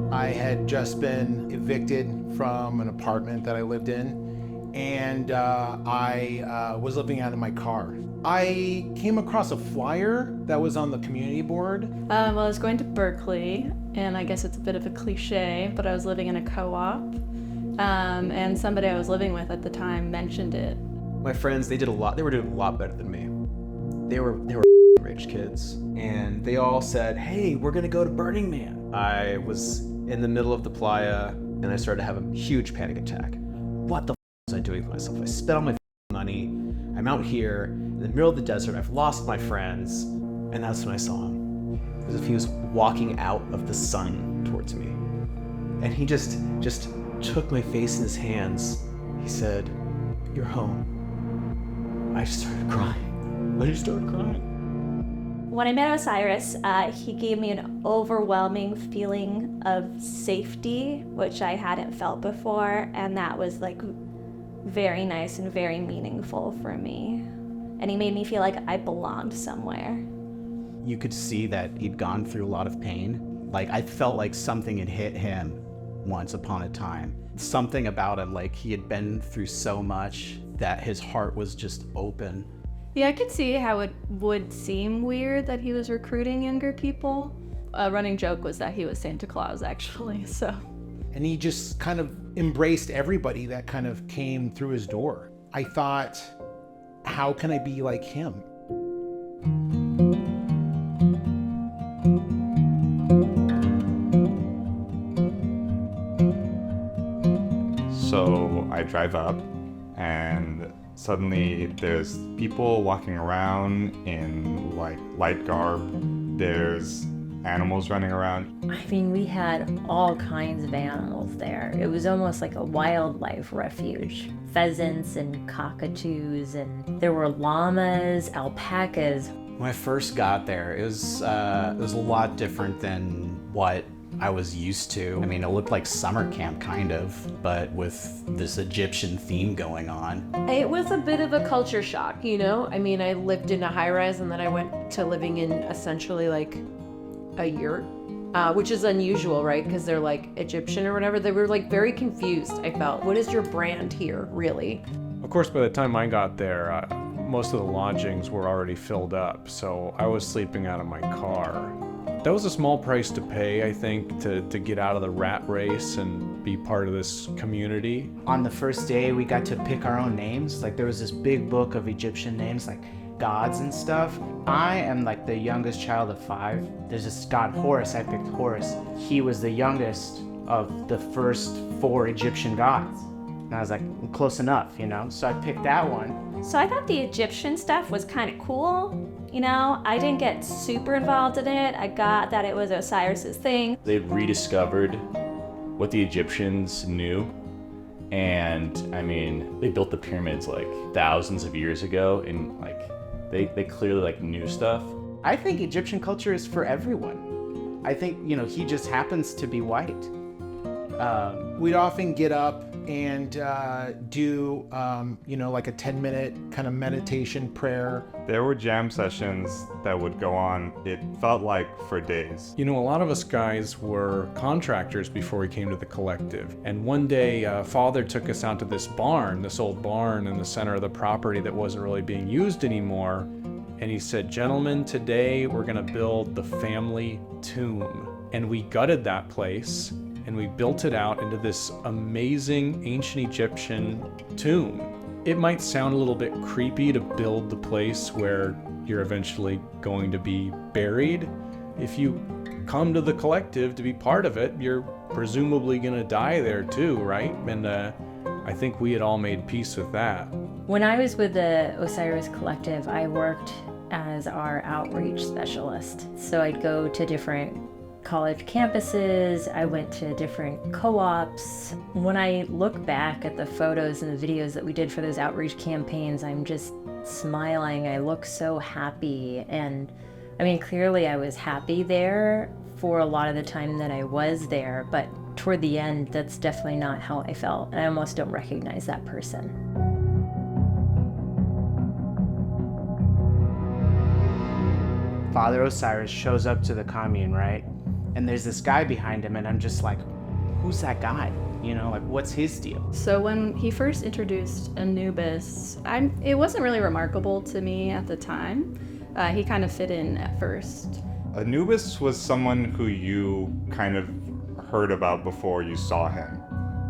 I had just been evicted from an apartment that I lived in, and I was living out of my car. I came across a flyer that was on the community board. Well, I was going to Berkeley, and I guess it's a bit of a cliche, but I was living in a co-op, and somebody I was living with at the time mentioned it. My friends, they were doing a lot better than me. They were rich kids, and they all said, "Hey, we're gonna go to Burning Man." I was in the middle of the playa, and I started to have a huge panic attack. What the was I doing with myself? I spent all my money. I'm out here in the middle of the desert. I've lost my friends, and that's when I saw him. As if he was walking out of the sun towards me, and he just took my face in his hands. He said, "You're home." I just started crying. When I met Osiris, he gave me an overwhelming feeling of safety, which I hadn't felt before, and that was like very nice and very meaningful for me. And he made me feel like I belonged somewhere. You could see that he'd gone through a lot of pain. Like, I felt like something had hit him once upon a time. Something about him, like he had been through so much that his heart was just open. Yeah, I could see how it would seem weird that he was recruiting younger people. A running joke was that he was Santa Claus, actually, so. And he just kind of embraced everybody that kind of came through his door. I thought, how can I be like him? So I drive up, and suddenly there's people walking around in like light garb. There's animals running around. I mean, we had all kinds of animals there. It was almost like a wildlife refuge. Pheasants and cockatoos, and there were llamas, alpacas. When I first got there, it was a lot different than what I was used to. I mean, it looked like summer camp kind of, but with this Egyptian theme going on. It was a bit of a culture shock, you know? I mean, I lived in a high-rise and then I went to living in essentially like a yurt, which is unusual, right? Because they're like Egyptian or whatever. They were like very confused, I felt. What is your brand here, really? Of course, by the time I got there, most of the lodgings were already filled up, so I was sleeping out of my car. That was a small price to pay, I think, to get out of the rat race and be part of this community. On the first day, we got to pick our own names. Like, there was this big book of Egyptian names, like gods and stuff. I am like the youngest child of 5. There's this god Horus. I picked Horus. He was the youngest of the first 4 Egyptian gods. And I was like, close enough, you know? So I picked that one. So I thought the Egyptian stuff was kind of cool. You know, I didn't get super involved in it. I got that it was Osiris's thing. They rediscovered what the Egyptians knew. And I mean, they built the pyramids like thousands of years ago, and like they clearly like knew stuff. I think Egyptian culture is for everyone. I think, you know, he just happens to be white. We'd often get up and do, you know, like a 10-minute kind of meditation prayer. There were jam sessions that would go on, it felt like for days. You know, a lot of us guys were contractors before we came to the collective. And one day, Father took us out to this barn, this old barn in the center of the property that wasn't really being used anymore. And he said, "Gentlemen, today we're gonna build the family tomb." And we gutted that place, and we built it out into this amazing ancient Egyptian tomb. It might sound a little bit creepy to build the place where you're eventually going to be buried. If you come to the collective to be part of it, you're presumably gonna die there too, right? And I think we had all made peace with that. When I was with the Osiris Collective, I worked as our outreach specialist. So I'd go to different college campuses, I went to different co-ops. When I look back at the photos and the videos that we did for those outreach campaigns, I'm just smiling. I look so happy. And I mean, clearly I was happy there for a lot of the time that I was there, but toward the end, that's definitely not how I felt. And I almost don't recognize that person. Father Osiris shows up to the commune, right? And there's this guy behind him, and I'm just like, who's that guy? You know, like, what's his deal? So when he first introduced Anubis, it wasn't really remarkable to me at the time. He kind of fit in at first. Anubis was someone who you kind of heard about before you saw him,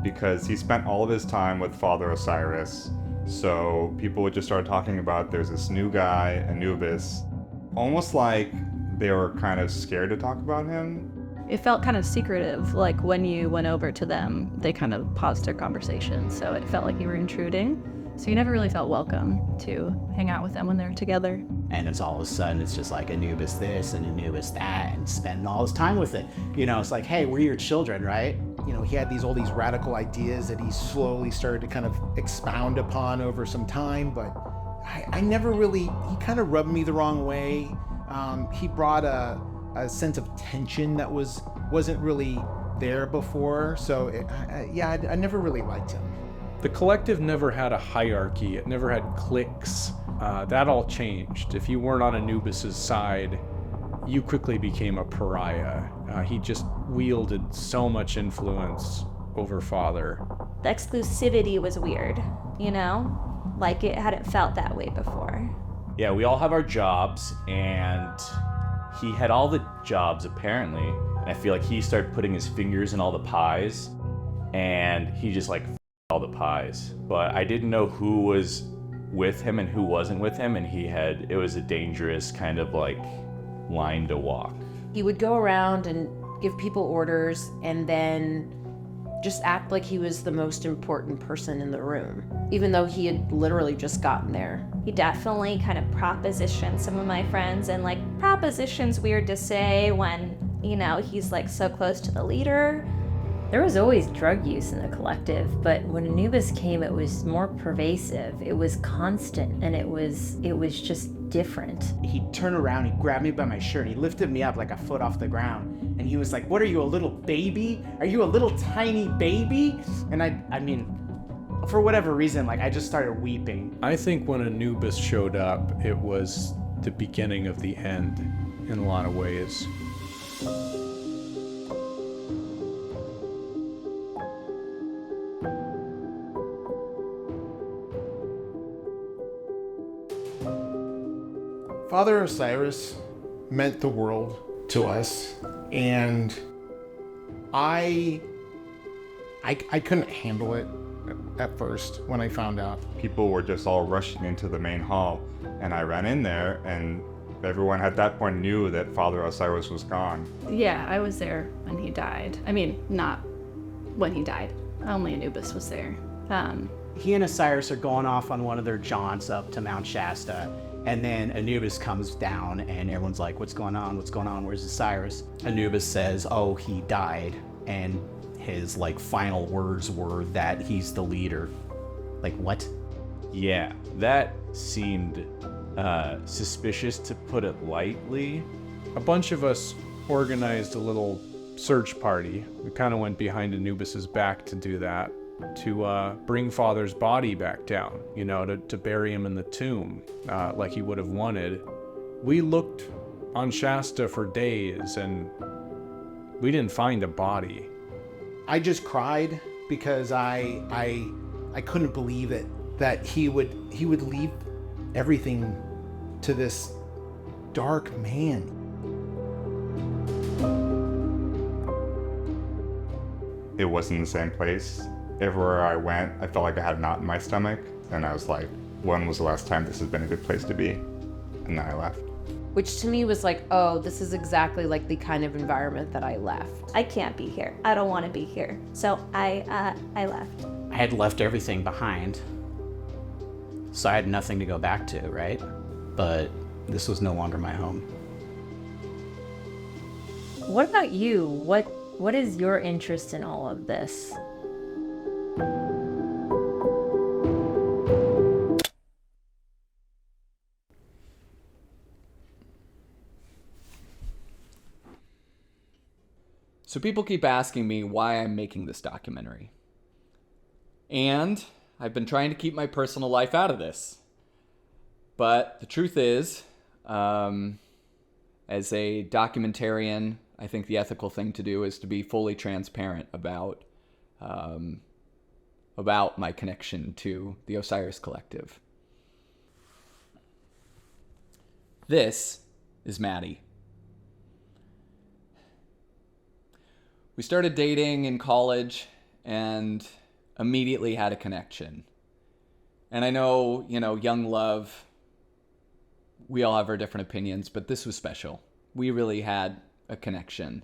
because he spent all of his time with Father Osiris. So people would just start talking about there's this new guy, Anubis, almost like they were kind of scared to talk about him. It felt kind of secretive, like when you went over to them, they kind of paused their conversation, so it felt like you were intruding. So you never really felt welcome to hang out with them when they were together. And it's all of a sudden, it's just like Anubis this and Anubis that, and spending all his time with it. You know, it's like, hey, we're your children, right? You know, he had all these radical ideas that he slowly started to kind of expound upon over some time, but I never really, he kind of rubbed me the wrong way. He brought a sense of tension that wasn't really there before. So I never really liked him. The collective never had a hierarchy. It never had cliques. That all changed. If you weren't on Anubis's side, you quickly became a pariah. He just wielded so much influence over Father. The exclusivity was weird, you know? Like it hadn't felt that way before. Yeah, we all have our jobs, and he had all the jobs apparently. And I feel like he started putting his fingers in all the pies, and he just like all the pies. But I didn't know who was with him and who wasn't with him, and it was a dangerous kind of like line to walk. He would go around and give people orders and then just act like he was the most important person in the room, even though he had literally just gotten there. He definitely kind of propositioned some of my friends, and like proposition's weird to say when, you know, he's like so close to the leader. There was always drug use in the collective, but when Anubis came, it was more pervasive. It was constant, and it was just different. He turned around, he grabbed me by my shirt, he lifted me up like a foot off the ground, and he was like, what are you, a little baby? Are you a little tiny baby? And I mean, for whatever reason, like I just started weeping. I think when Anubis showed up, it was the beginning of the end in a lot of ways. Father Osiris meant the world to us, and I couldn't handle it at first when I found out. People were just all rushing into the main hall, and I ran in there, and everyone at that point knew that Father Osiris was gone. Yeah, I was there when he died. I mean, not when he died. Only Anubis was there. He and Osiris are going off on one of their jaunts up to Mount Shasta, and then Anubis comes down, and everyone's like, what's going on? What's going on? Where's Osiris? Anubis says, oh, he died, and his like final words were that he's the leader. Like, what? Yeah, that seemed suspicious, to put it lightly. A bunch of us organized a little search party. We kind of went behind Anubis's back to do that, to bring Father's body back down, you know, to bury him in the tomb like he would have wanted. We looked on Shasta for days, and we didn't find a body. I just cried because I couldn't believe it, that he would leave everything to this dark man. It wasn't the same place. Everywhere I went, I felt like I had a knot in my stomach, and I was like, when was the last time this has been a good place to be? And then I left. Which to me was like, oh, this is exactly like the kind of environment that I left. I can't be here. I don't want to be here. So I left. I had left everything behind, so I had nothing to go back to, right? But this was no longer my home. What about you? What is your interest in all of this? So people keep asking me why I'm making this documentary. And I've been trying to keep my personal life out of this. But the truth is, as a documentarian, I think the ethical thing to do is to be fully transparent about my connection to the Osiris Collective. This is Maddie. We started dating in college and immediately had a connection. And I know, young love, we all have our different opinions, but this was special. We really had a connection.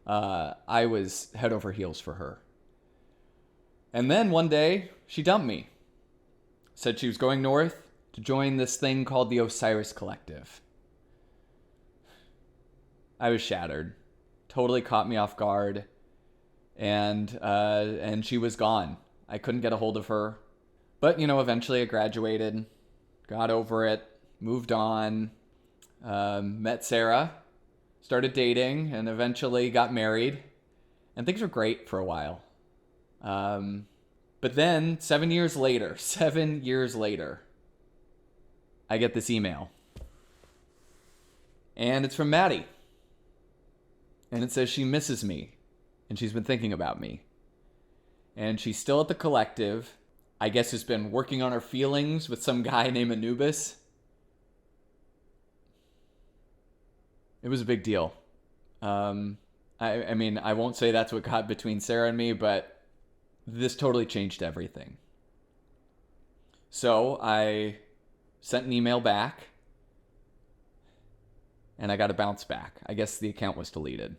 I was head over heels for her. And then one day, she dumped me. Said she was going north to join this thing called the Osiris Collective. I was shattered. Totally caught me off guard. And she was gone. I couldn't get a hold of her. But, eventually I graduated, got over it, moved on, met Sarah, started dating, and eventually got married. And things were great for a while. But then 7 years later, I get this email. And it's from Maddie. And it says she misses me. And she's been thinking about me. And she's still at the collective. I guess has been working on her feelings with some guy named Anubis. It was a big deal. I mean, I won't say that's what got between Sarah and me, but this totally changed everything. So I sent an email back. And I got a bounce back. I guess the account was deleted.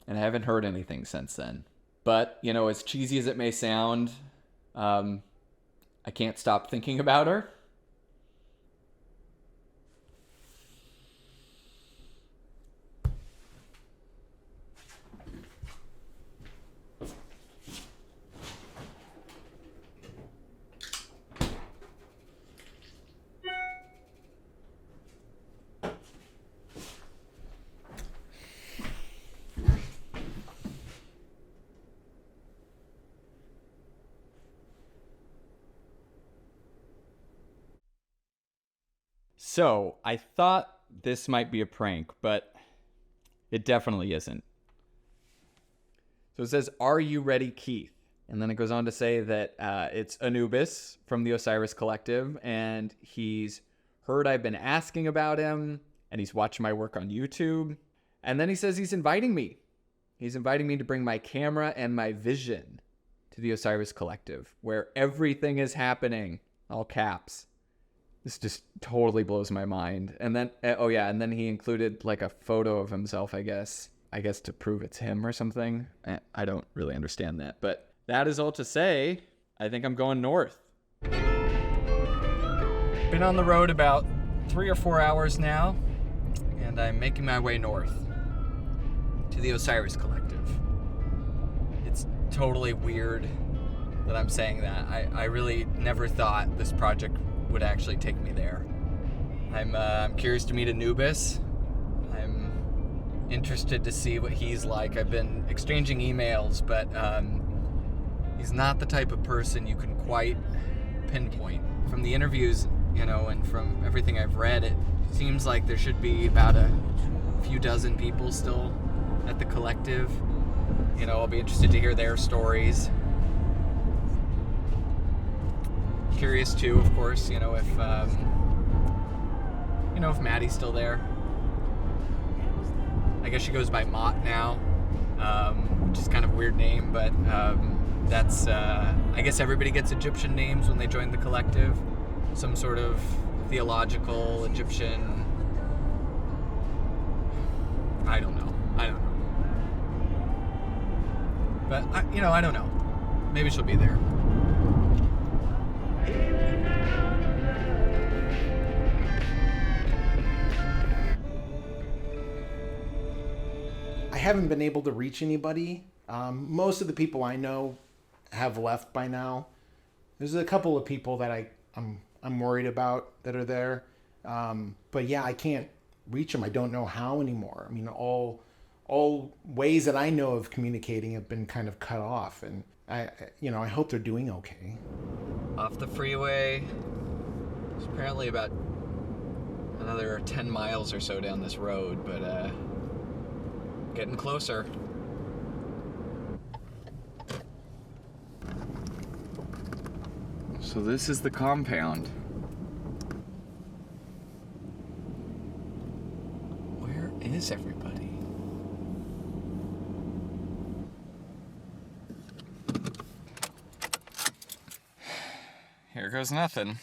And I haven't heard anything since then. But, as cheesy as it may sound, I can't stop thinking about her. So, I thought this might be a prank, but it definitely isn't. So it says, "Are you ready, Keith?" And then it goes on to say that it's Anubis from the Osiris Collective, and he's heard I've been asking about him, and he's watched my work on YouTube. And then he says he's inviting me. He's inviting me to bring my camera and my vision to the Osiris Collective, where everything is happening, all caps. This just totally blows my mind. And then, and then he included like a photo of himself, I guess to prove it's him or something. I don't really understand that. But that is all to say, I think I'm going north. Been on the road about 3 or 4 hours now, and I'm making my way north to the Osiris Collective. It's totally weird that I'm saying that. I really never thought this project would actually take me there. I'm curious to meet Anubis. I'm interested to see what he's like. I've been exchanging emails, but he's not the type of person you can quite pinpoint. From the interviews, and from everything I've read, it seems like there should be about a few dozen people still at the collective. I'll be interested to hear their stories. Curious too, of course, if Maddie's still there. I guess she goes by Mott now, which is kind of a weird name, but that's I guess everybody gets Egyptian names when they join the collective. Some sort of theological Egyptian. I don't know. But I don't know. Maybe she'll be there. haven't been able to reach anybody. Most of the people I know have left by now. There's a couple of people that I'm worried about that are there. But yeah, I can't reach them. I don't know how anymore. I mean, all ways that I know of communicating have been kind of cut off, and I hope they're doing okay. Off the freeway. It's apparently about another 10 miles or so down this road, but getting closer. So this is the compound. Where is everybody? Here goes nothing.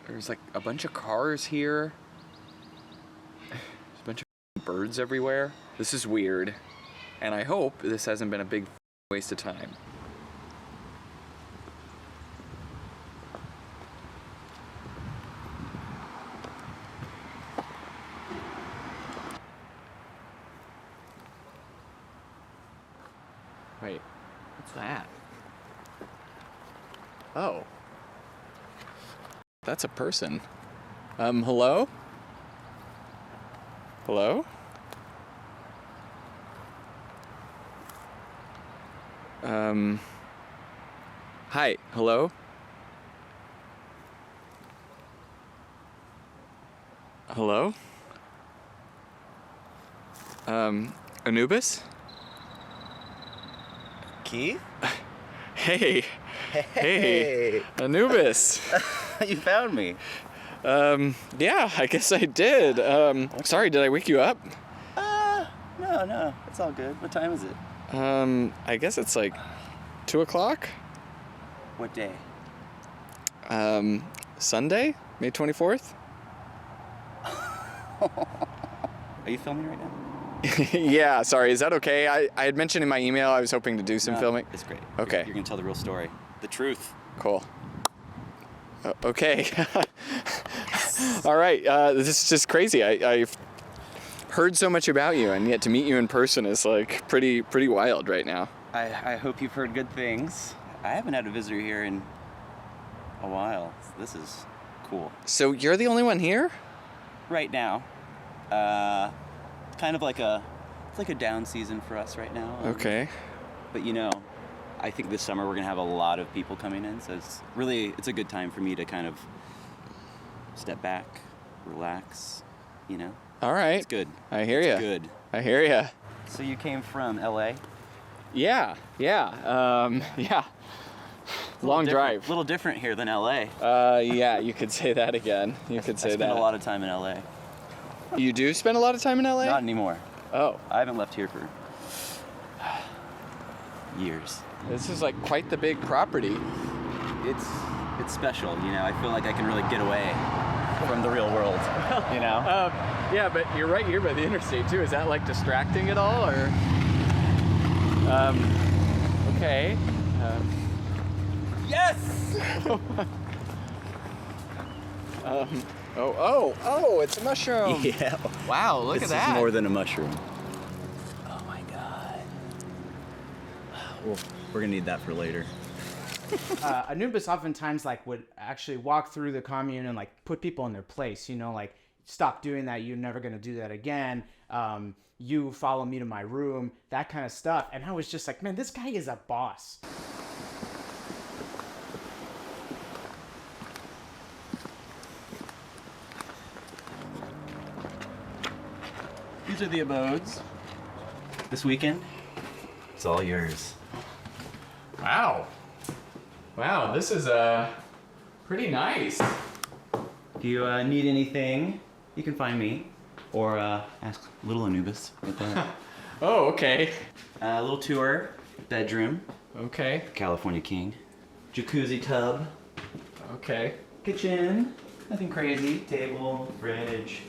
There's like a bunch of cars here. There's a bunch of birds everywhere. This is weird. And I hope this hasn't been a big waste of time. Wait, what's that? Oh. That's a person. Hello? Hello? Hi, hello? Hello? Anubis? Keith? Hey. Hey. Anubis. You found me. Yeah, I guess I did. Sorry, did I wake you up? No, it's all good. What time is it? I guess it's like 2 o'clock. What day? Sunday, May 24th. Are you filming right now? Yeah, sorry, is that okay? I had mentioned in my email I was hoping to do some filming. It's great. Okay. You're gonna tell the real story. The truth. Cool. Okay. All right, this is just crazy. I've heard so much about you, and yet to meet you in person is like pretty wild right now. I hope you've heard good things. I haven't had a visitor here in a while. This is cool. So you're the only one here? Right now. Kind of like it's like a down season for us right now. Okay. But I think this summer we're gonna have a lot of people coming in, so it's a good time for me to kind of step back, relax, All right. It's good. I hear you. Good. I hear you. So you came from LA? Yeah. Yeah. Long drive. A little different here than LA. Yeah, you could say that again. You could say I spent that. a lot of time in LA. You do spend a lot of time in LA? Not anymore. Oh. I haven't left here for years. This is like quite the big property. It's special, I feel like I can really get away from the real world, you know? Yeah, but you're right here by the interstate too. Is that like distracting at all, or? Okay. Yes! Oh, it's a mushroom. Yeah. Wow, look This at that. is more than a mushroom. Oh my God. Well, we're gonna need that for later. Anubis oftentimes like would actually walk through the commune and like put people in their place, you know, like stop doing that, you're never gonna do that again. You follow me to my room, that kind of stuff. And I was just like, man, this guy is a boss. These are the abodes. This weekend, it's all yours. Wow. Wow, this is pretty nice. If you need anything, you can find me. Or ask Little Anubis with that. Oh, okay. A little tour, bedroom, Okay. California King, jacuzzi tub, Okay. kitchen, nothing crazy, table, fridge,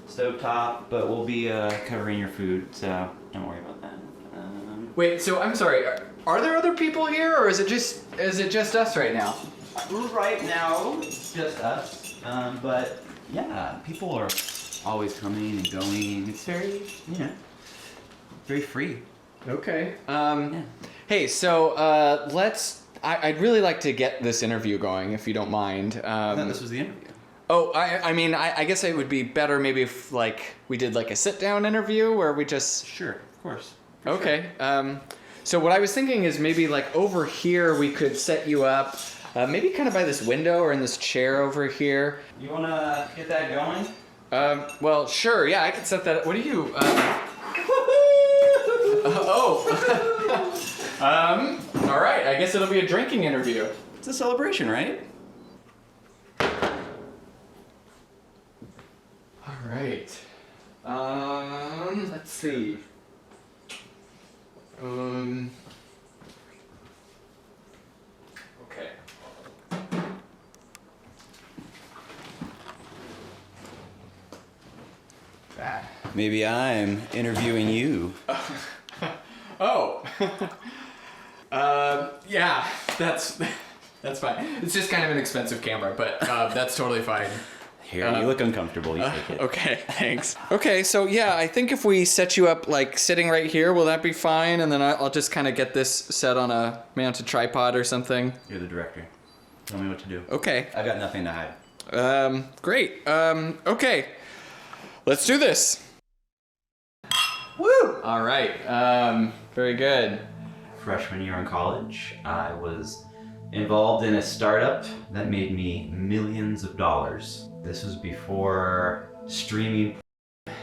stovetop, but we'll be covering your food, so don't worry about that. Wait, so I'm sorry. Are there other people here, or is it just us right now? Right now, just us, but yeah, people are always coming and going. It's very, very free. Okay. Hey, so I'd really like to get this interview going, if you don't mind. I thought this was the interview. Oh, I mean, I guess it would be better maybe if like we did like a sit-down interview where we just. Sure, of course. Okay. So what I was thinking is maybe like over here we could set you up, maybe kind of by this window or in this chair over here. You wanna get that going? Well, sure. Yeah, I could set that. What do you? All right. I guess it'll be a drinking interview. It's a celebration, right? All right. Let's see. Okay. That. Maybe I'm interviewing you. Oh. Yeah, that's fine. It's just kind of an expensive camera, but that's totally fine. Here, you look uncomfortable. You take it. Okay, thanks. Okay, so yeah, I think if we set you up like sitting right here, will that be fine? And then I'll just kind of get this set on a mounted tripod or something. You're the director. Tell me what to do. Okay. I've got nothing to hide. Great. Okay. Let's do this. Woo! All right. Very good. Freshman year in college, I was involved in a startup that made me millions of dollars. This was before streaming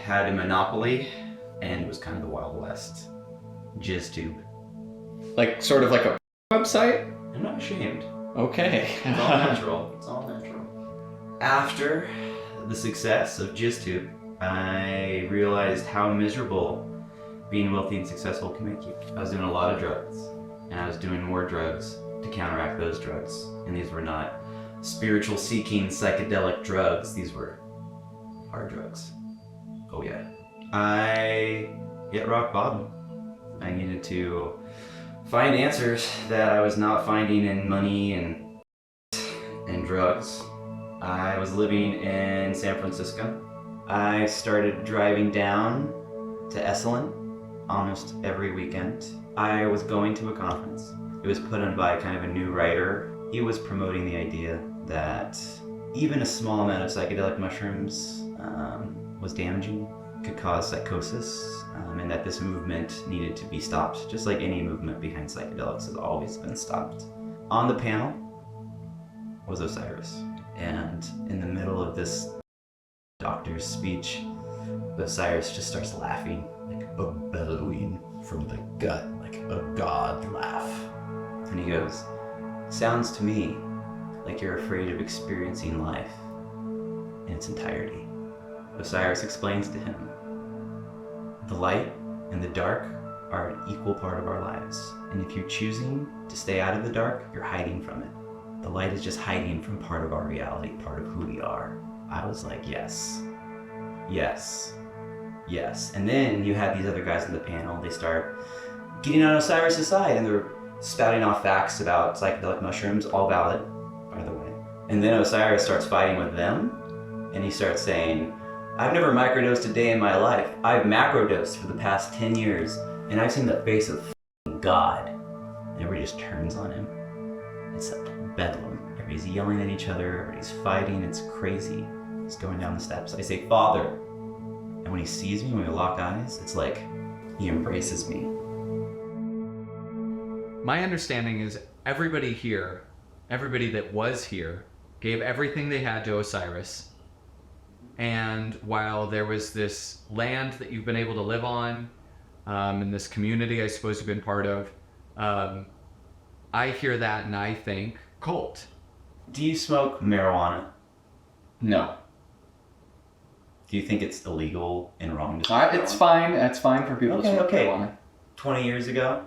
had a monopoly, and it was kind of the Wild West. JizzTube. Like sort of like a website? I'm not ashamed. Okay. It's all natural. It's all natural. After the success of JizzTube, I realized how miserable being wealthy and successful can make you. I was doing a lot of drugs, and I was doing more drugs to counteract those drugs. And these were not spiritual seeking psychedelic drugs, these were hard drugs. Oh yeah. I hit rock bottom. I needed to find answers that I was not finding in money and drugs. I was living in San Francisco. I started driving down to Esalen almost every weekend. I was going to a conference. It was put on by kind of a new writer. He was promoting the idea that even a small amount of psychedelic mushrooms was damaging, could cause psychosis, and that this movement needed to be stopped, just like any movement behind psychedelics has always been stopped. On the panel was Osiris, and in the middle of this doctor's speech, Osiris just starts laughing, like a bellowing from the gut, like a god laugh. And he goes, "Sounds to me like you're afraid of experiencing life in its entirety." Osiris explains to him, "The light and the dark are an equal part of our lives. And if you're choosing to stay out of the dark, you're hiding from it. The light is just hiding from part of our reality, part of who we are. I was like, yes, yes, yes. And then you had these other guys in the panel. They start getting on Osiris' side, and they're spouting off facts about psychedelic mushrooms, all valid, by the way. And then Osiris starts fighting with them, and he starts saying, I've never microdosed a day in my life. I've macrodosed for the past 10 years, and I've seen the face of God. And everybody just turns on him. It's a bedlam. Everybody's yelling at each other, everybody's fighting, it's crazy. He's going down the steps. I say, Father. And when he sees me, when we lock eyes, it's like he embraces me. My understanding is everybody here, everybody that was here, gave everything they had to Osiris. And while there was this land that you've been able to live on, in this community I suppose you've been part of, I hear that and I think cult. Do you smoke marijuana? No. Do you think it's illegal and wrong to smoke It's fine. It's fine for people to smoke marijuana. 20 years ago,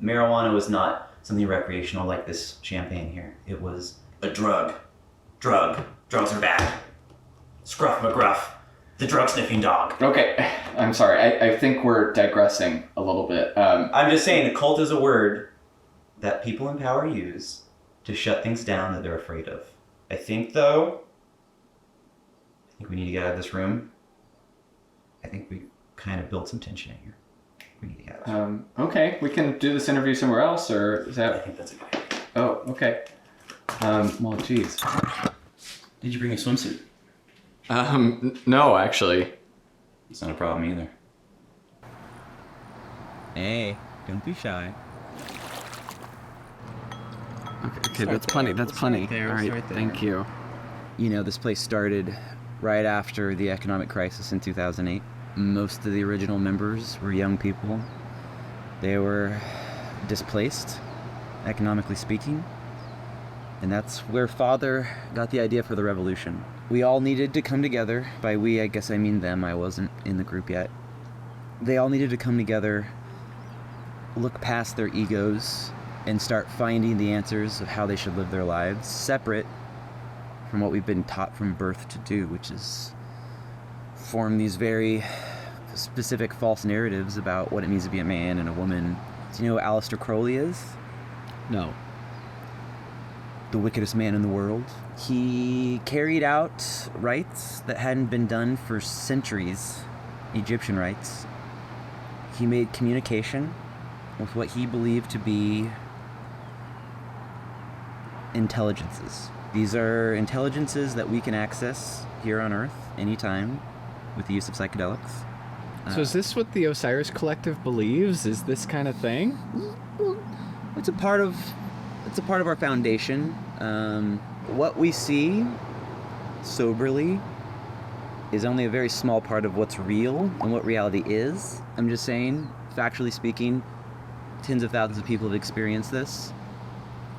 marijuana was not something recreational like this champagne here. It was a drug. Drugs are bad. Scruff McGruff, the drug sniffing dog. Okay, I'm sorry. I think we're digressing a little bit. I'm just saying, a cult is a word that people in power use to shut things down that they're afraid of. I think, though, we need to get out of this room. I think we kind of built some tension in here. We need to get out of this room. Okay, we can do this interview somewhere else, or is that... I think that's a good idea. Oh, okay. Well, geez. Did you bring a swimsuit? No, actually. It's not a problem either. Hey, don't be shy. Okay, that's plenty. That's plenty. All right, thank you. You know, this place started right after the economic crisis in 2008. Most of the original members were young people. They were displaced, economically speaking. And that's where Father got the idea for the revolution. We all needed to come together. By we, I guess I mean them. I wasn't in the group yet. They all needed to come together, look past their egos, and start finding the answers of how they should live their lives, separate from what we've been taught from birth to do, which is form these very specific false narratives about what it means to be a man and a woman. Do you know who Aleister Crowley is? No. The wickedest man in the world. He carried out rites that hadn't been done for centuries, Egyptian rites. He made communication with what he believed to be intelligences. These are intelligences that we can access here on Earth anytime with the use of psychedelics. So is this what the Osiris Collective believes? Is this kind of thing? It's a part of our foundation. What we see soberly is only a very small part of what's real and what reality is. I'm just saying, factually speaking, tens of thousands of people have experienced this.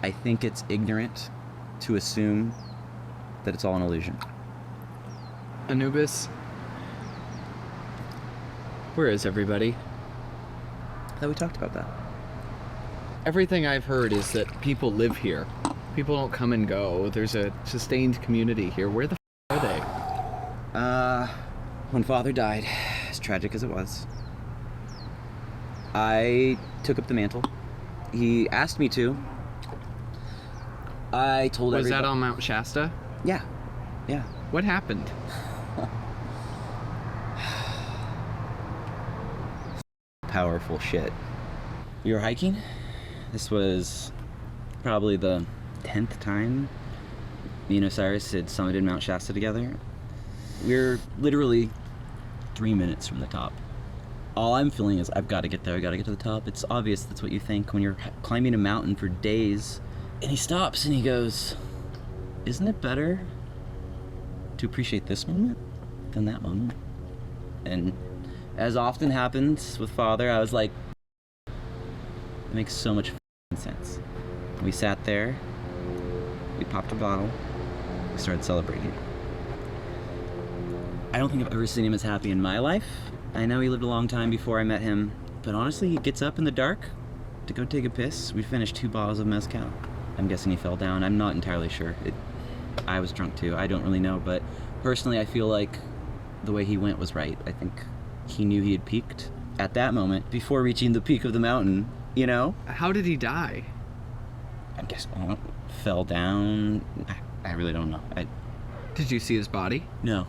I think it's ignorant to assume that it's all an illusion. Anubis? Where is everybody? I thought we talked about that. Everything I've heard is that people live here. People don't come and go. There's a sustained community here. Where the are they? When Father died, as tragic as it was, I took up the mantle. He asked me to. I told everybody. Was that on Mount Shasta? Yeah. What happened? Powerful shit. We were hiking. This was probably the 10th time me and Osiris had summited Mount Shasta together. We're literally 3 minutes from the top. All I'm feeling is I've got to get there, I got to get to the top. It's obvious that's what you think when you're climbing a mountain for days. And he stops and he goes, isn't it better to appreciate this moment than that moment? And as often happens with Father, I was like, it makes so much sense. We sat there, we popped a bottle, we started celebrating. I don't think I've ever seen him as happy in my life. I know he lived a long time before I met him, but honestly, he gets up in the dark to go take a piss. We finished 2 bottles of mezcal. I'm guessing he fell down. I'm not entirely sure. I was drunk too. I don't really know, but personally I feel like the way he went was right. I think he knew he had peaked at that moment before reaching the peak of the mountain, you know? How did he die? I guess fell down. I really don't know. Did you see his body? No,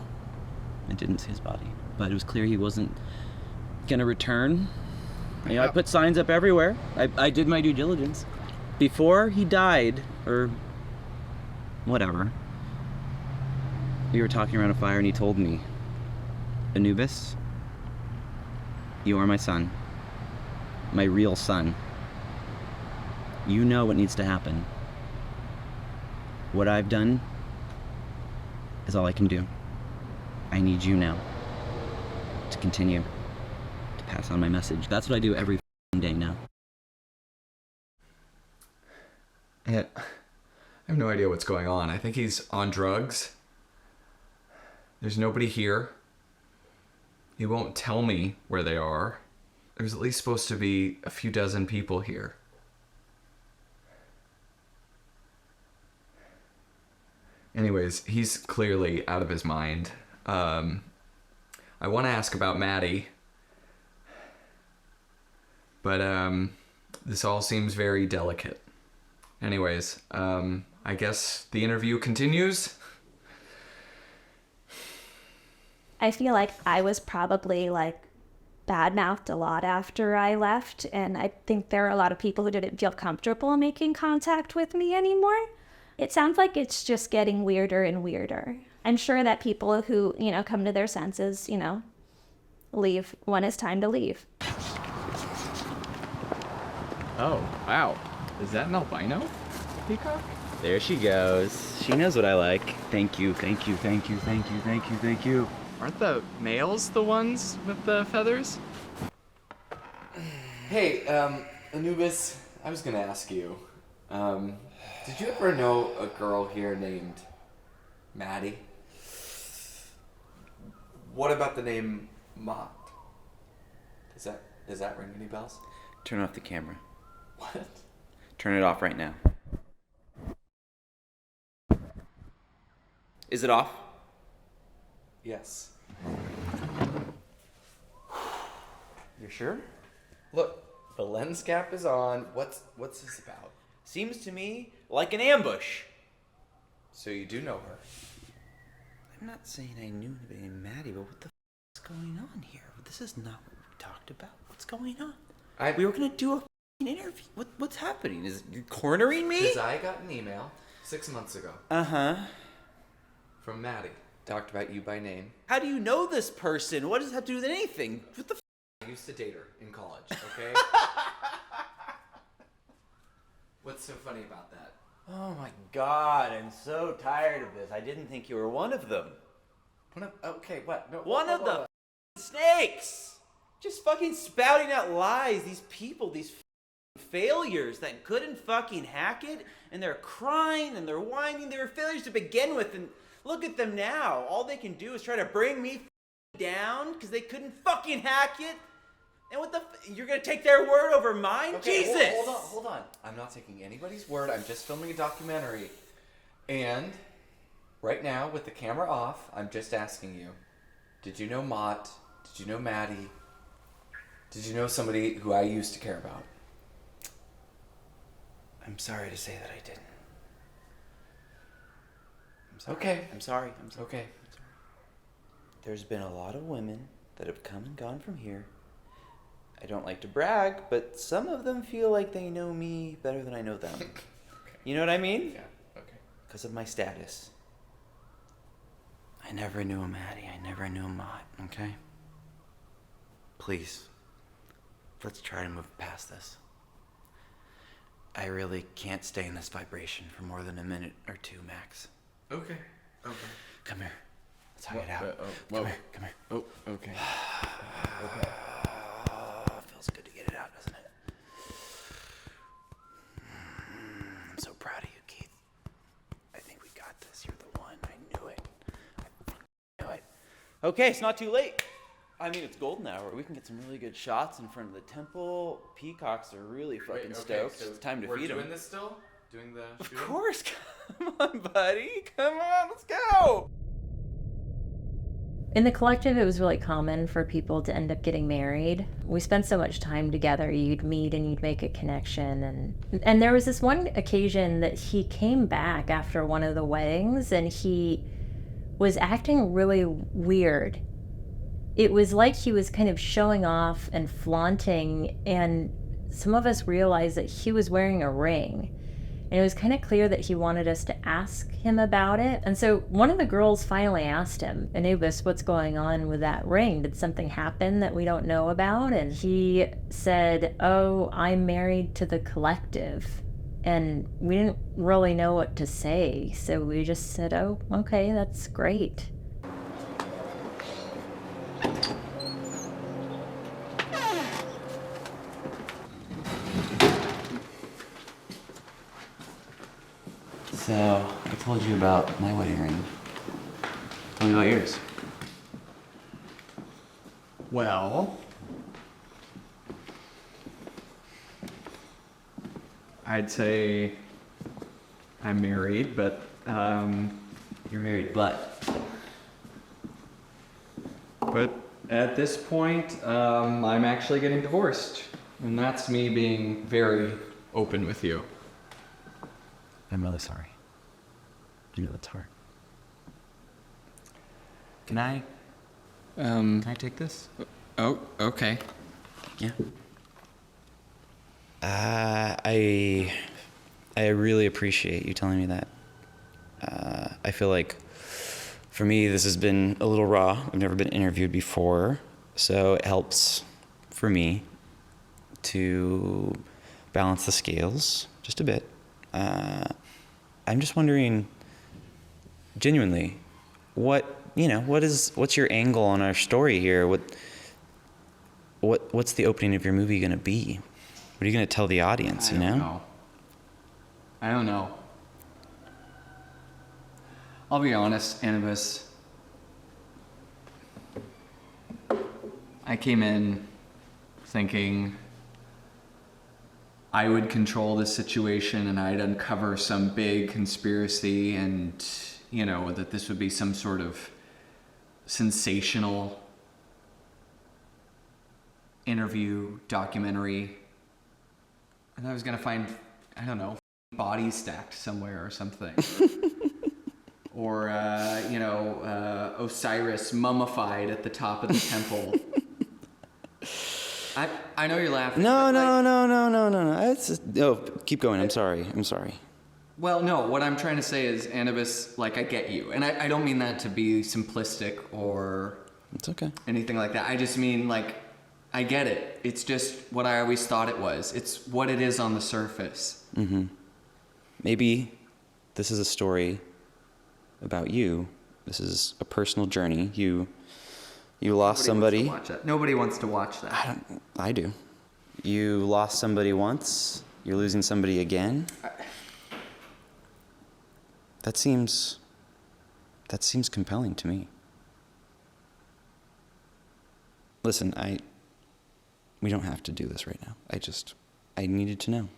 I didn't see his body, but it was clear he wasn't gonna return. You know, I put signs up everywhere. I did my due diligence. Before he died, or whatever, we were talking around a fire and he told me, Anubis, you are my son, my real son. You know what needs to happen. What I've done is all I can do. I need you now to continue to pass on my message. That's what I do every day now. I have no idea what's going on. I think he's on drugs. There's nobody here. He won't tell me where they are. There's at least supposed to be a few dozen people here. Anyways, he's clearly out of his mind. I want to ask about Maddie, but this all seems very delicate. Anyways, I guess the interview continues. I feel like I was probably like bad-mouthed a lot after I left, and I think there are a lot of people who didn't feel comfortable making contact with me anymore. It sounds like it's just getting weirder and weirder. I'm sure that people who, you know, come to their senses, you know, leave when it's time to leave. Oh, wow. Is that an albino peacock? There she goes. She knows what I like. Thank you, thank you, thank you, thank you, thank you, thank you. Aren't the males the ones with the feathers? Hey, Anubis, I was gonna ask you, did you ever know a girl here named Maddie? What about the name Mott? Does that ring any bells? Turn off the camera. What? Turn it off right now. Is it off? Yes. You're sure? Look, the lens cap is on. What's this about? Seems to me like an ambush. So you do know her? I'm not saying I knew anybody named Maddie, but what the is going on here? This is not what we talked about. What's going on? We were gonna do a interview. What's happening? Is you cornering me? Because I got an email 6 months ago. From Maddie. Talked about you by name. How do you know this person? What does it have to do with anything? What the I used to date her in college, okay? What's so funny about that? Oh my god, I'm so tired of this. I didn't think you were one of them. Okay, what? No, One of the snakes! Just fucking spouting out lies. These people, these failures that couldn't fucking hack it, and they're crying and they're whining. They were failures to begin with, and look at them now. All they can do is try to bring me down because they couldn't fucking hack it. And what the you're gonna take their word over mine? Okay, Jesus! Hold on. I'm not taking anybody's word. I'm just filming a documentary. And right now, with the camera off, I'm just asking you, did you know Mott? Did you know Maddie? Did you know somebody who I used to care about? I'm sorry to say that I didn't. I'm sorry. Okay. I'm sorry. Okay. There's been a lot of women that have come and gone from here. I don't like to brag, but some of them feel like they know me better than I know them. Okay. You know what I mean? Yeah, okay. Because of my status. I never knew a Maddie. I never knew a Mott, okay? Please, let's try to move past this. I really can't stay in this vibration for more than a minute or two max. Okay. Come here. Let's hug it out. Come Come here. Oh, okay. Feels good to get it out, doesn't it? I'm so proud of you, Keith. I think we got this. You're the one. I knew it. I knew it. Okay, it's not too late. I mean, it's golden hour. We can get some really good shots in front of the temple. Peacocks are really fucking stoked. So it's time to we're feed them. doing this still? Doing the Of shooting? course. Come on, buddy. Come on, let's go. In the collective, it was really common for people to end up getting married. We spent so much time together. You'd meet and you'd make a connection. And there was this one occasion that he came back after one of the weddings and he was acting really weird. It was like he was kind of showing off and flaunting, and some of us realized that he was wearing a ring. And it was kind of clear that he wanted us to ask him about it. And so one of the girls finally asked him, Anubis, what's going on with that ring? Did something happen that we don't know about? And he said, oh, I'm married to the collective. And we didn't really know what to say. So we just said, oh, okay, that's great. So, I told you about my wedding ring. Tell me about yours. Well, I'd say I'm married, but You're married, but at this point, I'm actually getting divorced, and that's me being very open with you. I'm really sorry. You know that's hard. Can I take this? Oh, okay. Yeah. I really appreciate you telling me that. I feel like for me this has been a little raw. I've never been interviewed before, so it helps for me to balance the scales just a bit. I'm just wondering, genuinely, what's your angle on our story here? What's the opening of your movie gonna be? What are you gonna tell the audience? I don't know. I'll be honest, Anubis. I came in thinking I would control this situation and I'd uncover some big conspiracy and, that this would be some sort of sensational interview, documentary. And I was gonna find, bodies stacked somewhere or something. Or, Osiris mummified at the top of the temple. I know you're laughing. No. Keep going. I'm sorry. Well, no, what I'm trying to say is, Anubis, I get you. And I don't mean that to be simplistic or... It's okay. Anything like that. I just mean, I get it. It's just what I always thought it was. It's what it is on the surface. Mm-hmm. Maybe this is a story about you. This is a personal journey. You lost somebody. Nobody wants to watch that. I do. You lost somebody once. You're losing somebody again. That seems compelling to me. Listen, we don't have to do this right now. I needed to know.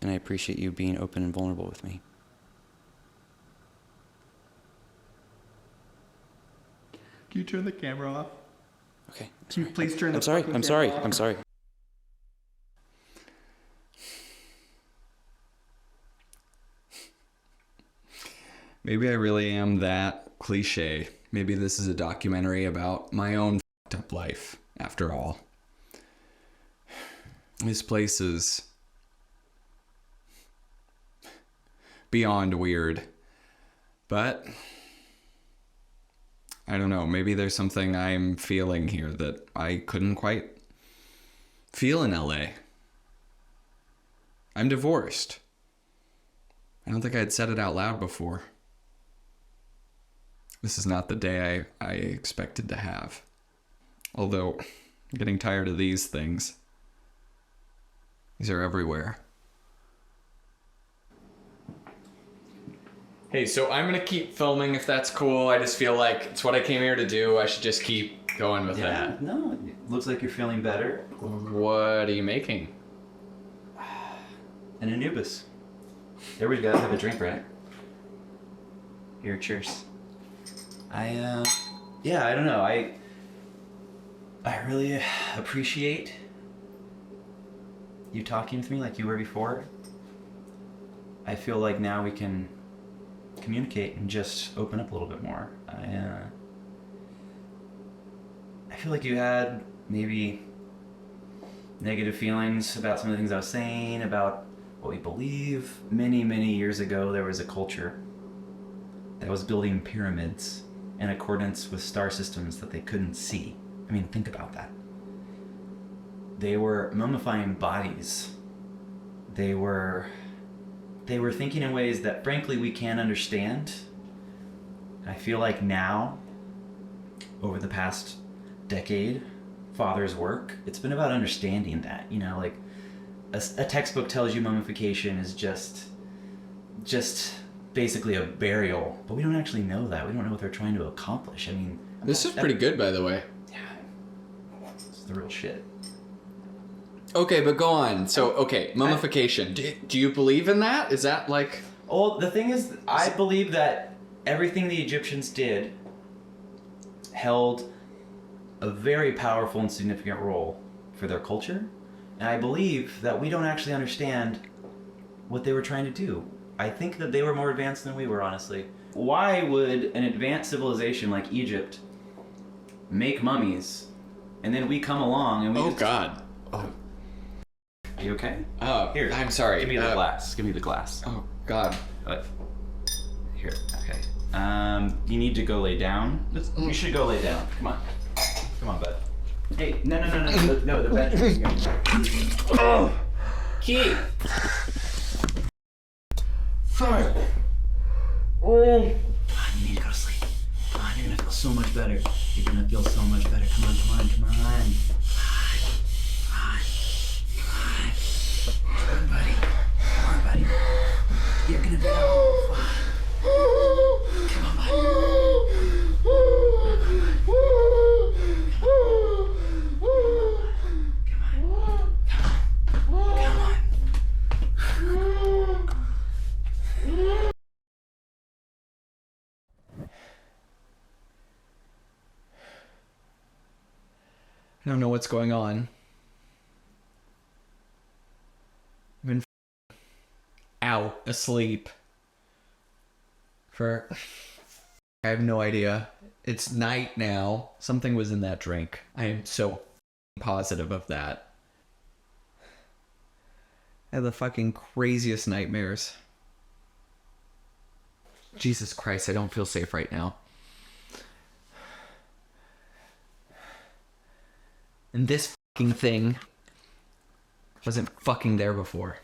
And I appreciate you being open and vulnerable with me. Can you turn the camera off? Okay. Can you please turn the I'm sorry. Maybe I really am that cliche. Maybe this is a documentary about my own fucked up life, after all. This place is beyond weird. But I don't know, maybe there's something I'm feeling here that I couldn't quite feel in LA. I'm divorced. I don't think I'd said it out loud before. This is not the day I expected to have. Although, I'm getting tired of these things. These are everywhere. Hey, so I'm gonna keep filming if that's cool. I just feel like it's what I came here to do. I should just keep going with that. No, it looks like you're feeling better. What are you making? An Anubis. Everybody's got to have a drink, right? Here, cheers. Yeah, I don't know. I really appreciate you talking with me like you were before. I feel like now we can communicate and just open up a little bit more. I feel like you had maybe negative feelings about some of the things I was saying, about what we believe. Many, many years ago, there was a culture that was building pyramids in accordance with star systems that they couldn't see. I mean, think about that. They were mummifying bodies. They were thinking in ways that, frankly, we can't understand. I feel like now, over the past decade, Father's work, it's been about understanding that, you know, like a textbook tells you mummification is just basically a burial, but we don't actually know that. We don't know what they're trying to accomplish. I mean, This is pretty good, by the way. it's the real shit. Okay, but go on. So, okay, mummification. Do you believe in that? Is that like... Well, the thing is, I believe that everything the Egyptians did held a very powerful and significant role for their culture. And I believe that we don't actually understand what they were trying to do. I think that they were more advanced than we were, honestly. Why would an advanced civilization like Egypt make mummies, and then we come along and we Oh, God. Are you okay? Oh, Here, I'm sorry. Give me the glass. Give me the glass. Oh, God. Here, okay. You need to go lay down. You should go lay down. Come on. Come on, bud. Hey, no, the bedroom. Oh! Keith! Fuck! Oh! You need to go to sleep. Come on, you're gonna feel so much better. You're gonna feel so much better. Come on. Come on, buddy. Come on, buddy. You're gonna be all fine. Come on, buddy. I don't know what's going on. I've been out asleep for... I have no idea. It's night now. Something was in that drink. I am so positive of that. I have the fucking craziest nightmares. Jesus Christ, I don't feel safe right now. And this fucking thing wasn't fucking there before.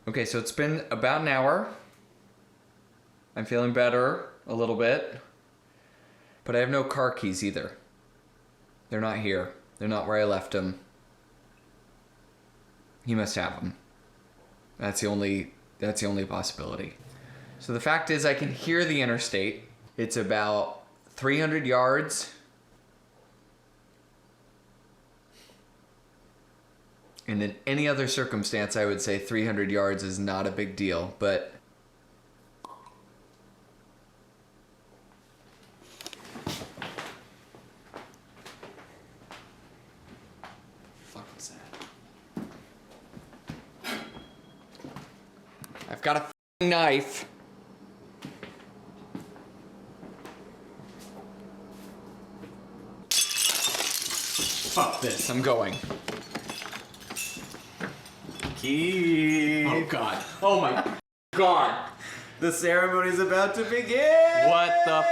Okay, so it's been about an hour. I'm feeling better a little bit. But I have no car keys either. They're not here. They're not where I left them. He must have them. That's the only possibility. So the fact is I can hear the interstate. It's about 300 yards. And in any other circumstance, I would say 300 yards is not a big deal, but... Fuck was that? I've got a f***ing knife. Fuck this, I'm going. Keith. Oh god. Oh my god. The ceremony's about to begin. What the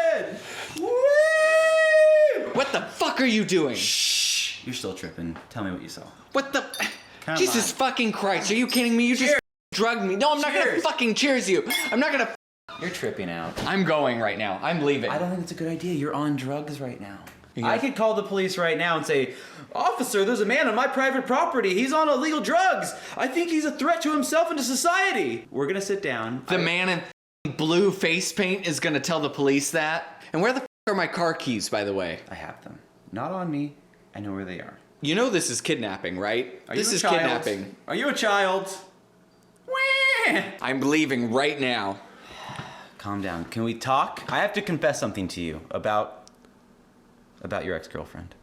What the fuck are you doing? Shh. You're still tripping. Tell me what you saw. What the Come Jesus on. fucking Christ, are you kidding me? You just drugged me. No, I'm not gonna Cheers. fucking cheers you. I'm not gonna You're tripping out. I'm going right now. I'm leaving. I don't think it's a good idea. You're on drugs right now. I could call the police right now and say, "Officer, there's a man on my private property. He's on illegal drugs. I think he's a threat to himself and to society." We're gonna sit down. The man in blue face paint is gonna tell the police that? And where the are my car keys, by the way? I have them. Not on me. I know where they are. You know this is kidnapping, right? This is kidnapping. Are you a child? I'm leaving right now. Calm down. Can we talk? I have to confess something to you about your ex-girlfriend.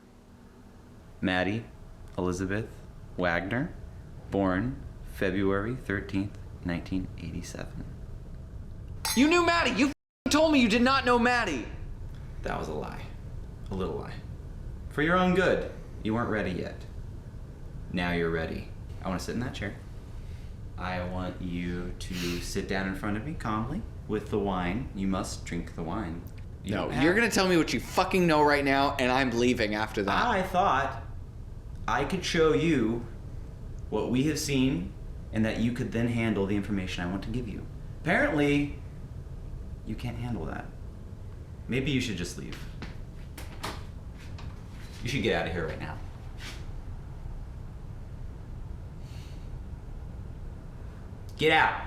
Maddie Elizabeth Wagner, born February 13th, 1987. You knew Maddie. You told me you did not know Maddie. That was a lie. A little lie. For your own good. You weren't ready yet. Now you're ready. I want to sit in that chair. I want you to sit down in front of me calmly with the wine. You must drink the wine. No, you're gonna tell me what you fucking know right now, and I'm leaving after that. I thought I could show you what we have seen, and that you could then handle the information I want to give you. Apparently, you can't handle that. Maybe you should just leave. You should get out of here right now. Get out.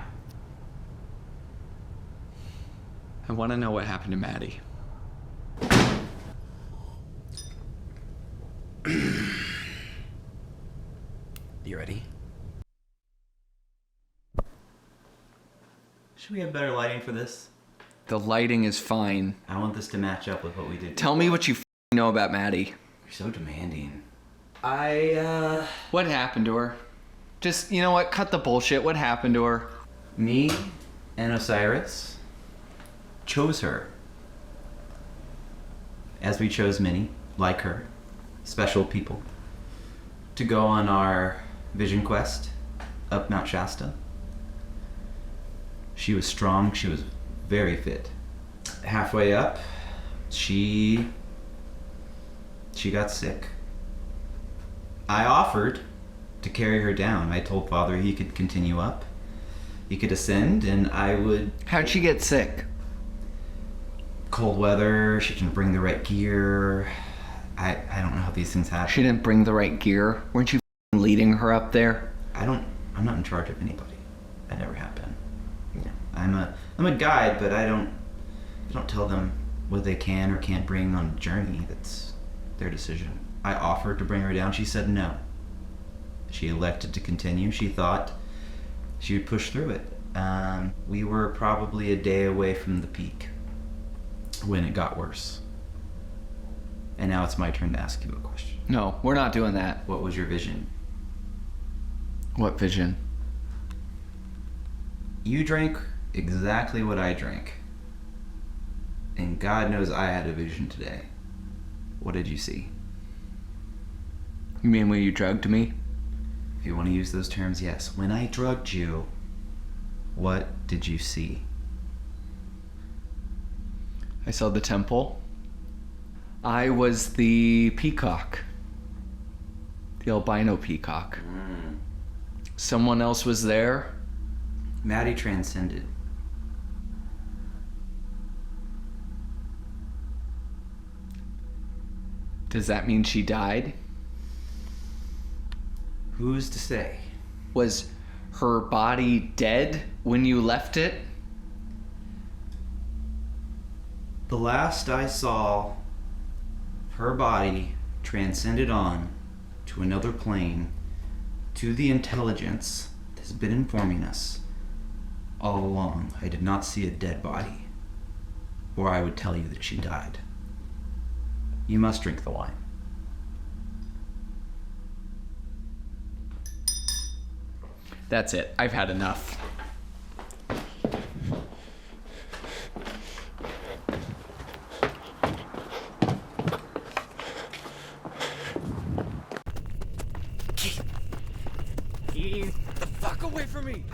I want to know what happened to Maddie. You ready? Should we have better lighting for this? The lighting is fine. I want this to match up with what we did. Tell me what you know about Maddie. You're so demanding. What happened to her? Just, you know what? Cut the bullshit. What happened to her? Me and Osiris chose her. As we chose many, like her, special people, to go on our vision quest up Mount Shasta. She was strong, she was very fit. Halfway up, she got sick. I offered to carry her down. I told Father he could continue up. He could ascend and I would... How'd she get sick? Cold weather, she didn't bring the right gear. I don't know how these things happen. She didn't bring the right gear? Weren't you leading her up there? I'm not in charge of anybody. I never have been. Yeah. I'm a guide, but I don't tell them what they can or can't bring on a journey. That's their decision. I offered to bring her down. She said no. She elected to continue. She thought she would push through it. We were probably a day away from the peak when it got worse. And now it's my turn to ask you a question. No, we're not doing that. What was your vision? What vision? You drank exactly what I drank. And God knows I had a vision today. What did you see? You mean when you drugged me? If you want to use those terms, yes. When I drugged you, what did you see? I saw the temple. I was the peacock. The albino peacock. Someone else was there. Maddie transcended. Does that mean she died? Who's to say? Was her body dead when you left it? The last I saw, her body transcended on to another plane To the intelligence that has been informing us all along, I did not see a dead body, or I would tell you that she died. You must drink the wine. That's it. I've had enough. Get the fuck away from me!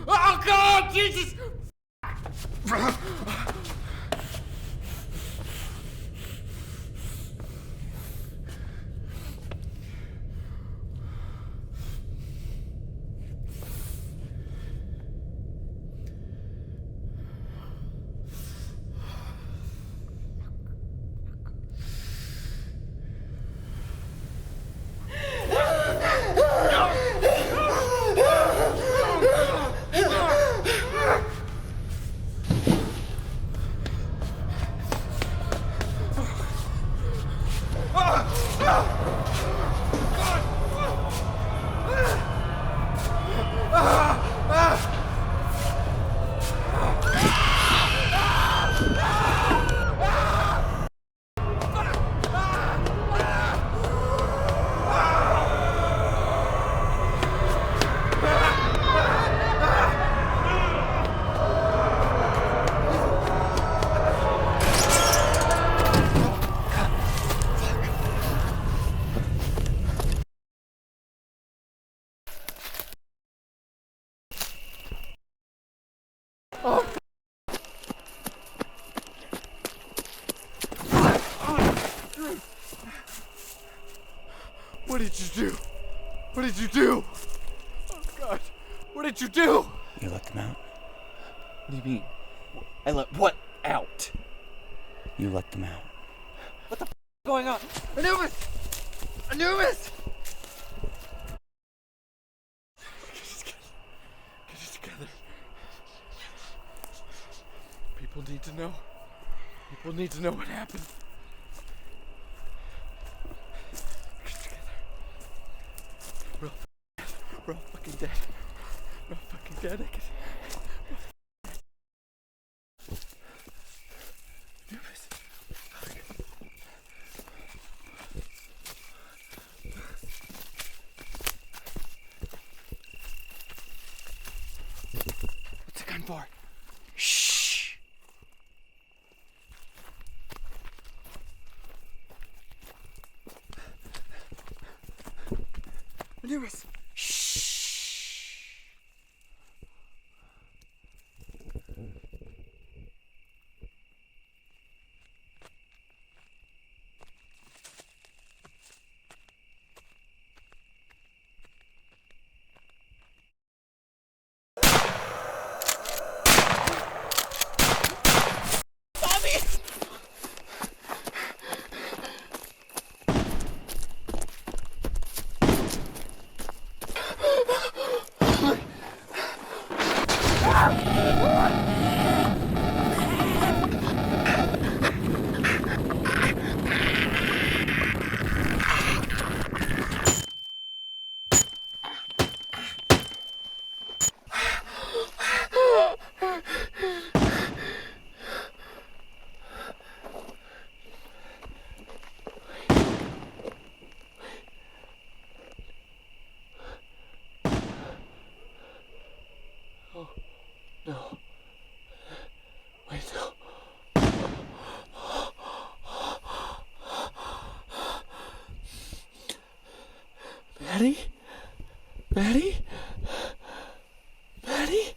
Oh God, Jesus! What did you do? What did you do? Oh God, what did you do? You let them out. What do you mean? I let what out? You let them out. What the f is going on? Anubis! Anubis! Get it together. People need to know. People need to know what happened. Get it together. We're all fucking dead. We're all fucking dead. Anubis. What's the gun for? Shh. Anubis. Oh, no. Wait, no. Maddie? Maddie? Maddie?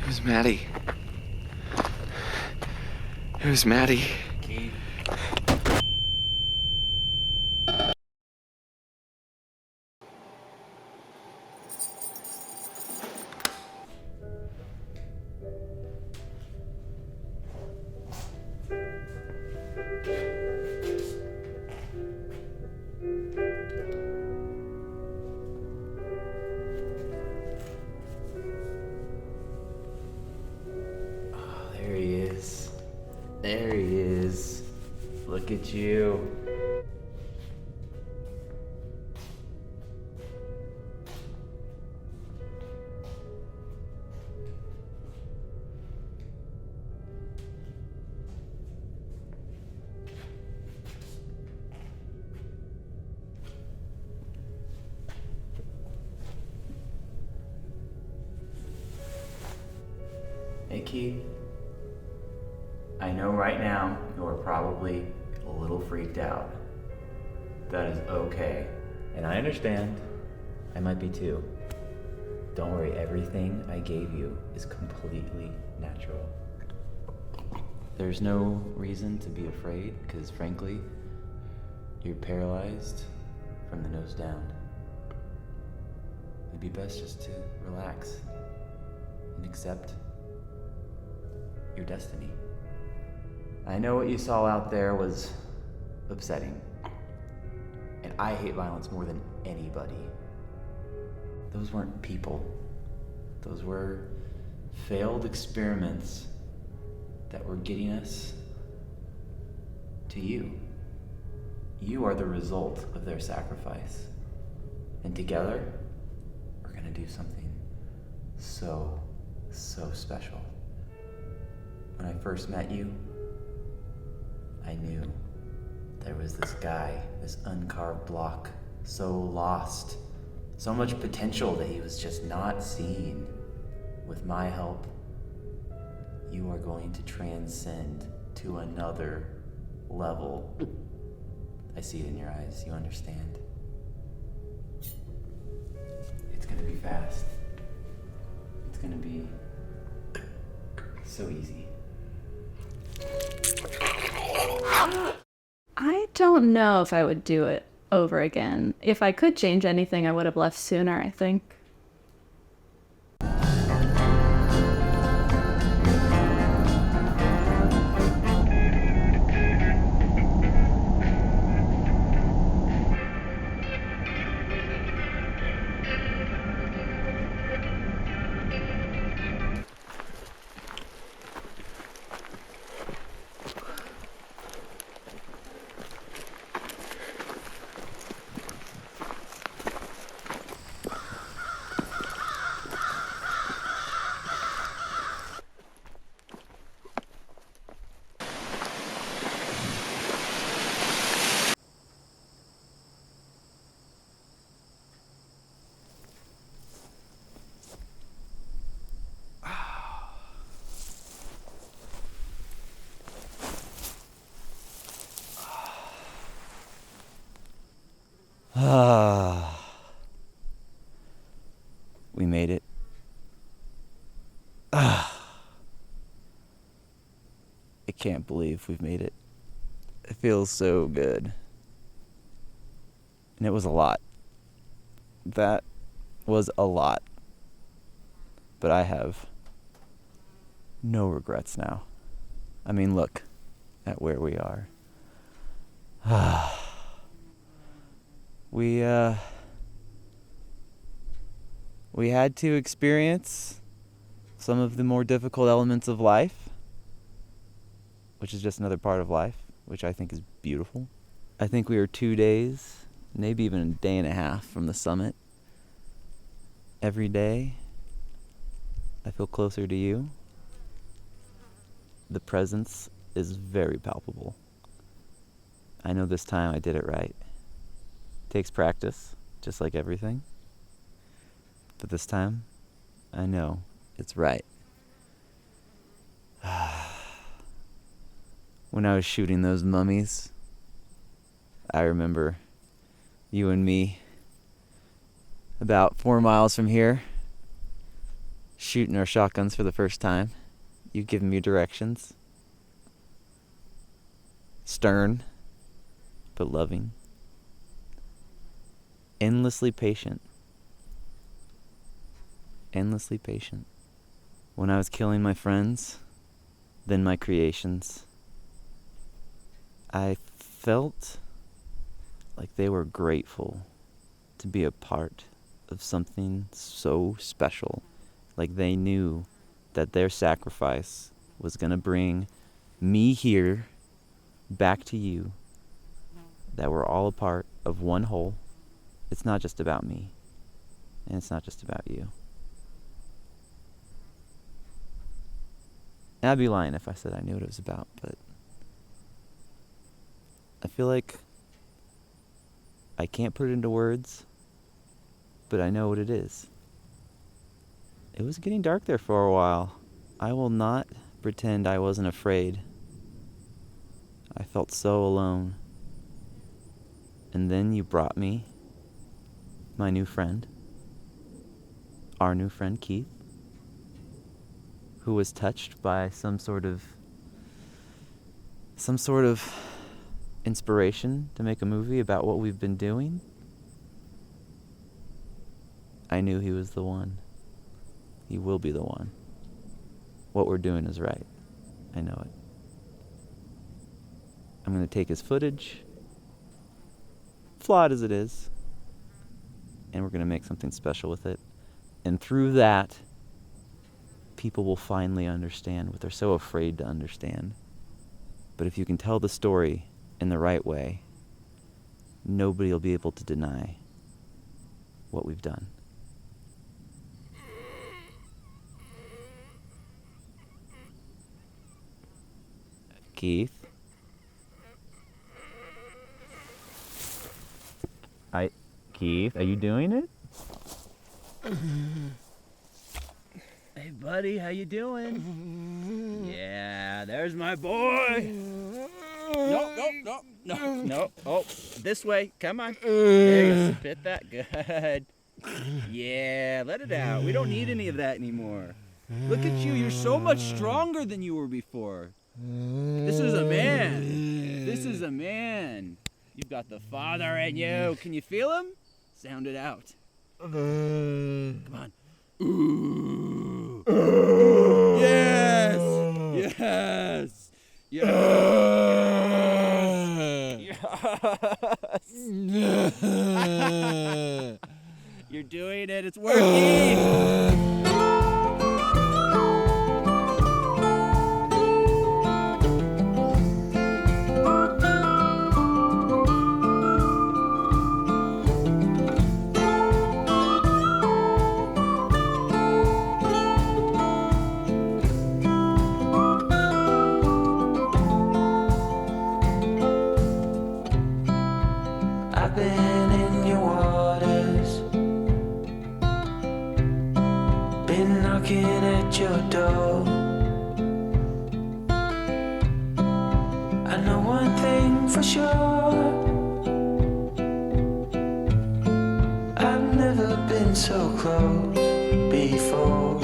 It was Maddie. It was Maddie. There he is. There he is. Look at you. Hey, Keith. I know right now you're probably a little freaked out. That is okay. And I understand. I might be too. Don't worry, everything I gave you is completely natural. There's no reason to be afraid, because frankly, you're paralyzed from the nose down. It'd be best just to relax and accept your destiny. I know what you saw out there was upsetting, and I hate violence more than anybody. Those weren't people. Those were failed experiments that were getting us to you. You are the result of their sacrifice. And together, we're gonna do something so special. When I first met you, I knew there was this guy, this uncarved block, so lost, so much potential that he was just not seeing. With my help, you are going to transcend to another level. I see it in your eyes, you understand. It's gonna be fast. It's gonna be so easy. I don't know if I would do it over again. If I could change anything, I would have left sooner, I think. We made it. I can't believe we've made it. It feels so good. And it was a lot. That was a lot. But I have no regrets now. I mean, look at where we are. We had to experience some of the more difficult elements of life, which is just another part of life, which I think is beautiful. I think we are 2 days, maybe even a day and a half from the summit. Every day, I feel closer to you. The presence is very palpable. I know this time I did it right. It takes practice, just like everything. But this time, I know it's right. When I was shooting those mummies, I remember you and me about 4 miles from here, shooting our shotguns for the first time. You giving me directions. Stern, but loving. Endlessly patient. Endlessly patient. When I was killing my friends, then my creations, I felt like they were grateful to be a part of something so special. Like they knew that their sacrifice was going to bring me here back to you, that we're all a part of one whole. It's not just about me, and it's not just about you. And I'd be lying if I said I knew what it was about, but I feel like I can't put it into words, but I know what it is. It was getting dark there for a while. I will not pretend I wasn't afraid. I felt so alone. And then you brought me my new friend, our new friend Keith, who was touched by some sort of inspiration to make a movie about what we've been doing. I knew he was the one. He will be the one. What we're doing is right. I know it. I'm going to take his footage, flawed as it is, and we're going to make something special with it. And through that, people will finally understand what they're so afraid to understand. But if you can tell the story in the right way, nobody will be able to deny what we've done. Keith? Keith, are you doing it? Hey, buddy, how you doing? Yeah, there's my boy. No. Oh, this way. Come on. There you go. Spit that. Good. Yeah, let it out. We don't need any of that anymore. Look at you. You're so much stronger than you were before. This is a man. This is a man. You've got the father in you. Can you feel him? Sound it out. Come on. Ooh. Yes. Yes. Yes. You're doing it. It's working. I've been in your waters, been knocking at your door. I know one thing for sure, I've never been so close before.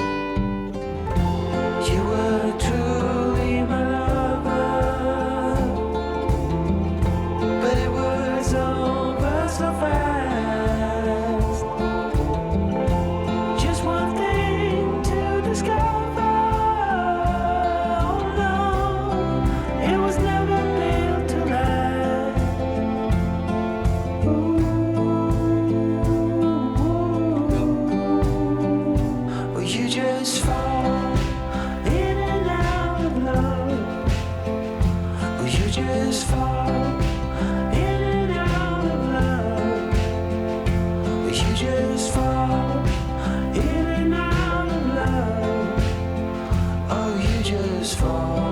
You were truly my lover, but it was over so fast. Just one thing to discover. Oh no, it was never built to last. Well, you just fall in and out of love. Well, you just fall in and out of love. Well, you just fall in and out of love. Oh, you just fall.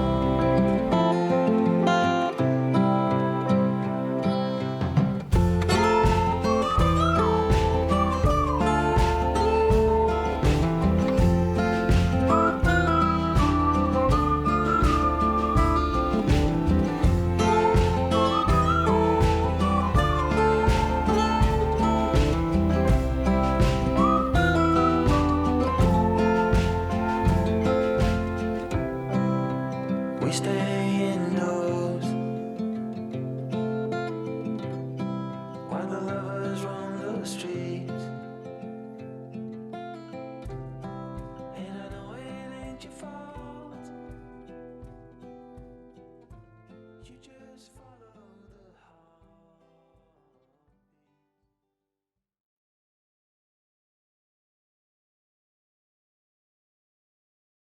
We stay indoors.